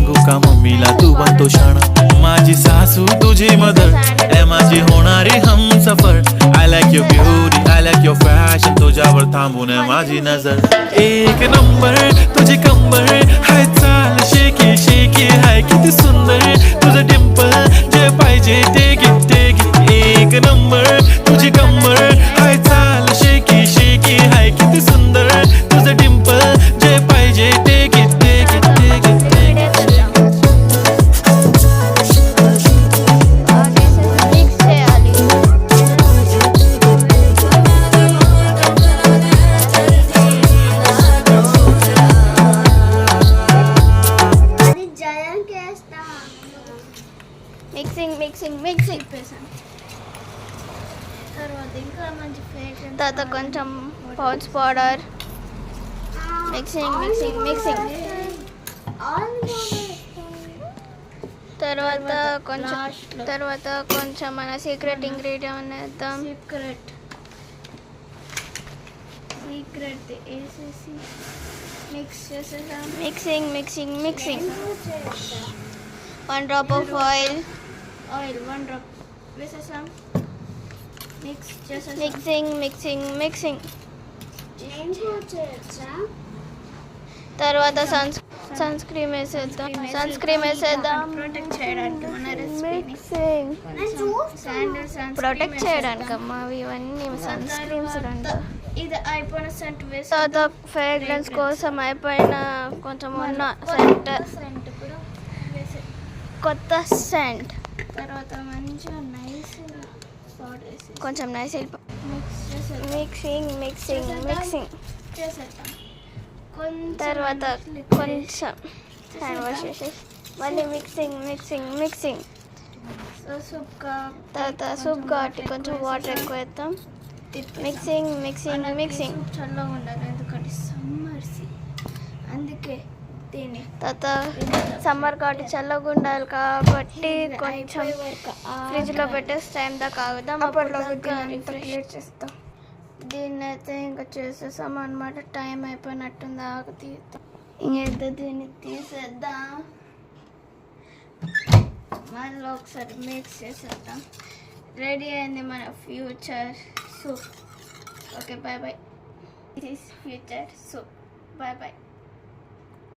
सांगू का मम्मीला तू बनतो शाणा माझी सासू तुझी मदर ए माझी होणारी Humsafar I like your beauty I like your fashion तुझ्यावर थांबून आहे माझी नजर एक नंबर तुझी कंबर हाय चाल शेकी शेकी हाय किती सुंदर तुझं डिंपल जे पाहिजे ते घे एक नंबर तुझी कंबर हाय चाल शेकी शेकी हाय किती सुंदर तुझं डिंपल जे पाहिजे ते घे మిక్సింగ్ తర్వాత కొంచెం పౌచ్ పౌడర్ మిక్సింగ్ తర్వాత కొంచెం మన సీక్రెట్ ఇంగ్రీడియంట్ వేద్దాం సీక్రెట్ వేసేసి మిక్స్ చేసేద్దాం mixing 1 drop of oil 1 drop వేసేసాం మిక్స్ చేసేసాం మిక్సింగ్ తర్వాత సన్ స్క్రీన్ వేసేద్దాం ప్రొటెక్ట్ చేయడానికి అమ్మా ఇవన్నీ సన్ స్క్రీన్స్ రెండు ఇది అయిపోయిన సెంట్ వేసి తర్వాత ఫ్రేగ్రెన్స్ కోసం అయిపోయిన కొంచెం ఉన్న సెంట్ కూడా వేసే కొత్త సెంట్ తర్వాత మంచిగా నైస్ కొంచెం నైస్ మిక్సింగ్ చేసేద్దాం తర్వాత కొంచెం హ్యాండ్ వాష్ చేసేసి మళ్ళీ మిక్సింగ్ తర్వాత సూప్ కాబట్టి కొంచెం వాటర్ ఎక్కువ వేద్దాం మిక్సింగ్ చల్లగా ఉండాలి ఎందుకంటే అందుకే తర్వాత సమ్మర్ కాబట్టి చల్లగా ఉండాలి కాబట్టి కొంచెం ఫ్రిడ్జ్లో పెట్టేసి టైం దాకా ఆగుదాం క్రియేట్ చేస్తాం దీన్ని అయితే ఇంకా చేసేసాం అనమాట టైం అయిపోయినట్టుంది ఇంకైతే దీన్ని తీసేద్దాం మళ్ళీ ఒకసారి మిక్స్ చేసేద్దాం రెడీ అయింది మన future soup okay bye this is future soup bye